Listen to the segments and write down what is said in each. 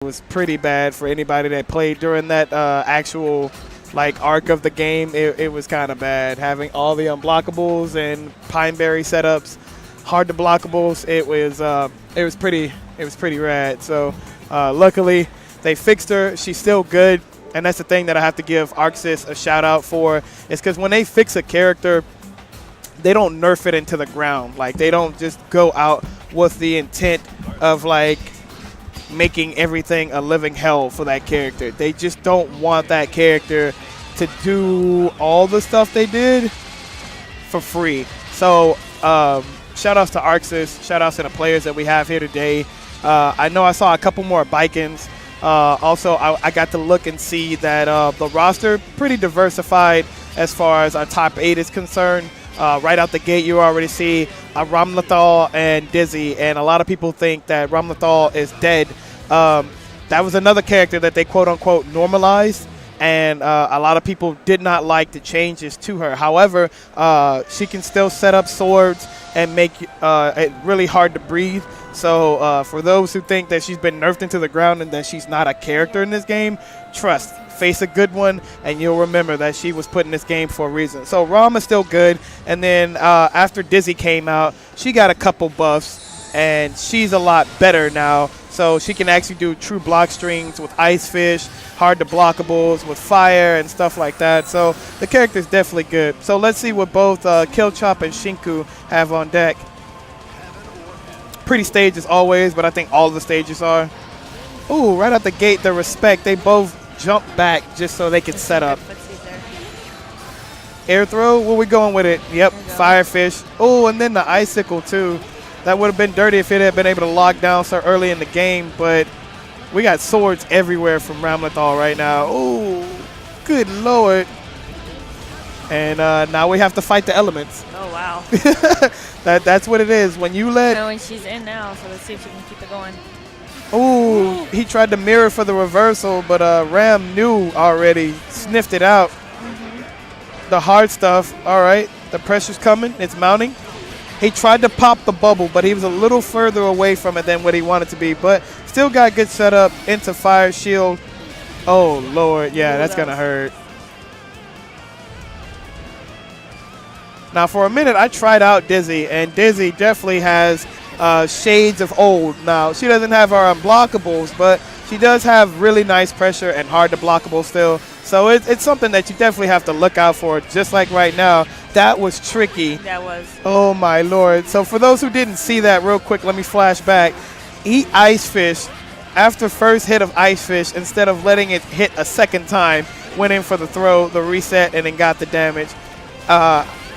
was pretty bad for anybody that played during that actual like arc of the game. It was kind of bad having all the unblockables and Pineberry setups, hard to blockables. It was pretty rad. So luckily they fixed her. She's still good, and that's the thing that I have to give Arxis a shout out for, is because when they fix a character, they don't nerf it into the ground. Like, they don't just go out with the intent of like making everything a living hell for that character. They just don't want that character to do all the stuff they did for free. So shout outs to Arxis, shout outs to the players that we have here today. I know I saw a couple more Bikins. Also, I got to look and see that the roster pretty diversified as far as our top 8 is concerned. Right out the gate, you already see Ramlethal and Dizzy, and a lot of people think that Ramlethal is dead. That was another character that they quote-unquote normalized, and a lot of people did not like the changes to her. However, she can still set up swords and make it really hard to breathe. So for those who think that she's been nerfed into the ground and that she's not a character in this game, trust. Face a good one, and you'll remember that she was put in this game for a reason. So Ram is still good, and then after Dizzy came out, she got a couple buffs, and she's a lot better now. So she can actually do true block strings with Ice Fish, hard to blockables with fire and stuff like that. So the character's definitely good. So let's see what both KillChop and Shinku have on deck. Pretty stage as always, but I think all the stages are. Ooh, right out the gate, the respect. They both jump back just so they can set up. Air throw, where we going with it? Yep, Firefish. Oh, and then the Icicle too. That would have been dirty if it had been able to lock down so early in the game, but we got swords everywhere from Ramlethal right now. Oh, good lord. And now we have to fight the elements. Oh, wow. That's what it is. When you let... No, and she's in now, so let's see if she can keep it going. Ooh, he tried to mirror for the reversal, but Ram knew already, sniffed it out. The hard stuff, all right, the pressure's coming, it's mounting. He tried to pop the bubble, but he was a little further away from it than what he wanted to be, but still got good setup into Fire Shield. Oh, Lord, yeah, that's going to hurt. Now, for a minute, I tried out Dizzy, and Dizzy definitely has shades of old. Now, she doesn't have our unblockables, but she does have really nice pressure and hard to blockable still. So it's something that you definitely have to look out for, just like right now. That was tricky. That was. Oh, my Lord. So for those who didn't see that real quick, let me flash back. He Ice Fish. After first hit of Ice Fish, instead of letting it hit a second time, went in for the throw, the reset, and then got the damage.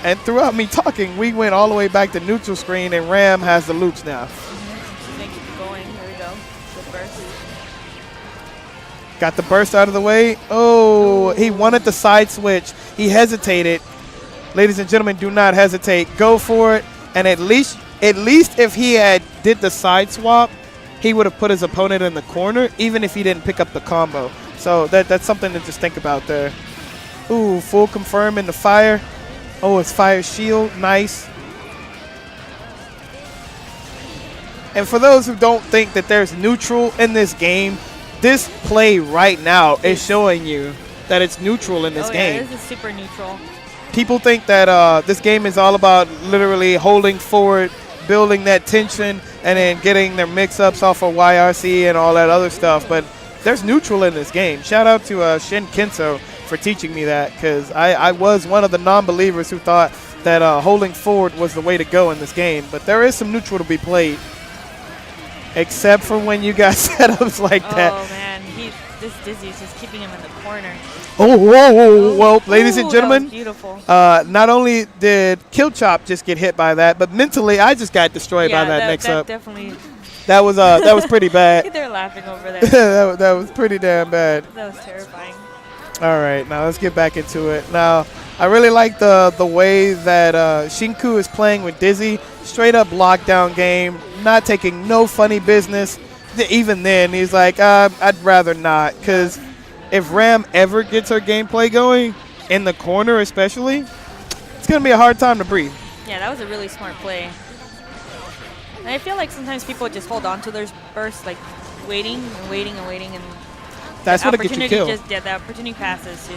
And throughout me talking, we went all the way back to neutral screen, and Ram has the loops now. She's going to keep it going. Here we go. Good burst. Got the burst out of the way. Oh, he wanted the side switch. He hesitated. Ladies and gentlemen, do not hesitate. Go for it. And at least if he had did the side swap, he would have put his opponent in the corner, even if he didn't pick up the combo. So that's something to just think about there. Ooh, full confirm in the fire. Oh, it's Fire Shield. Nice. And for those who don't think that there's neutral in this game, this play right now is showing you that it's neutral in this game. Yeah, this is super neutral. People think that this game is all about literally holding forward, building that tension, and then getting their mix-ups off of YRC and all that other stuff. But there's neutral in this game. Shout out to Shin Kenso for teaching me that, because I was one of the non-believers who thought that holding forward was the way to go in this game. But there is some neutral to be played, except for when you got setups like that. Oh, man. This Dizzy is just keeping him in the corner. Oh, whoa, whoa. Well, ladies and That gentlemen, was beautiful. not only did KillChop just get hit by that, but mentally I just got destroyed by that mix-up. Definitely. That was pretty bad. They're laughing over there. that was pretty damn bad. That was terrifying. All right, now let's get back into it. Now, I really like the way that Shinku is playing with Dizzy. Straight up lockdown game, not taking no funny business. Even then, he's like, I'd rather not, because if Ram ever gets her gameplay going, in the corner especially, it's going to be a hard time to breathe. Yeah, that was a really smart play. And I feel like sometimes people just hold on to their burst, like waiting and waiting and waiting, and That's the what gets you killed. the opportunity passes.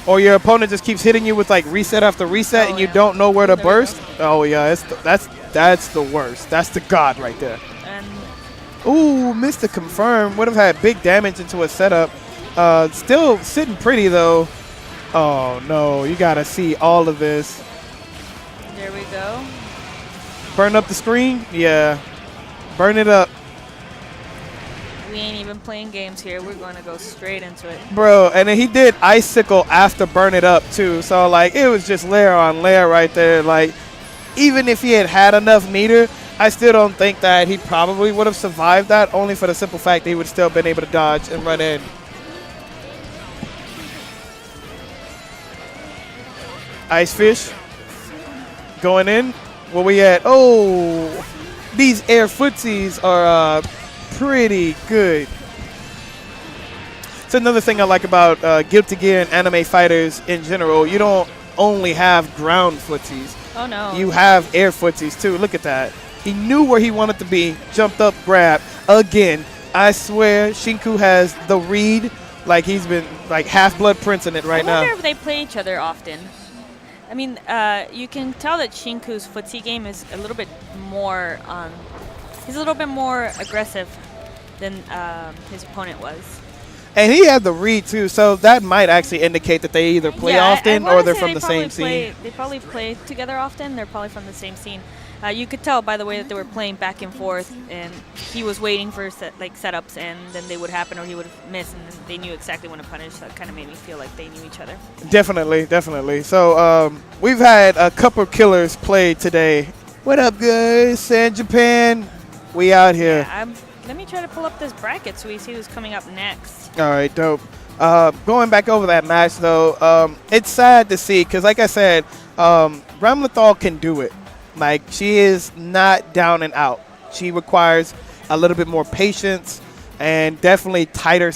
Or your opponent just keeps hitting you with like reset after reset, and you don't know where to burst. Oh yeah, that's the worst. That's the god right there. And ooh, missed the confirm. Would have had big damage into a setup. Still sitting pretty though. Oh no, you gotta see all of this. there we go. Burn up the screen? Yeah. Burn it up. We ain't even playing games here. We're going to go straight into it. Bro, and then he did icicle after burn it up too. So like it was just layer on layer right there. Like even if he had enough meter, I still don't think that he probably would have survived that, only for the simple fact that he would still been able to dodge and run in. Ice fish going in. Where we at? Oh, these air footsies are pretty good. So another thing I like about Guilty Gear and anime fighters in general, you don't only have ground footsies. Oh no. You have air footsies too. Look at that. He knew where he wanted to be, jumped up, grabbed. Again, I swear Shinku has the read like he's been like Half-Blood Prince in it right now. I wonder if they play each other often. I mean, you can tell that Shinku's footsie game is a little bit more, he's a little bit more aggressive than his opponent was. And he had the read too, so that might actually indicate that they either play often or they're from the same scene. They probably play together often. They're probably from the same scene. You could tell by the way that they were playing back and forth, and he was waiting for setups, and then they would happen or he would miss, and they knew exactly when to punish. So it kind of made me feel like they knew each other. Definitely, definitely. So we've had a couple killers play today. What up, guys? San Japan, we out here. Yeah, let me try to pull up this bracket so we see who's coming up next. All right, dope. Going back over that match, though, it's sad to see because, like I said, Ramlethal can do it. Like, she is not down and out. She requires a little bit more patience and definitely tighter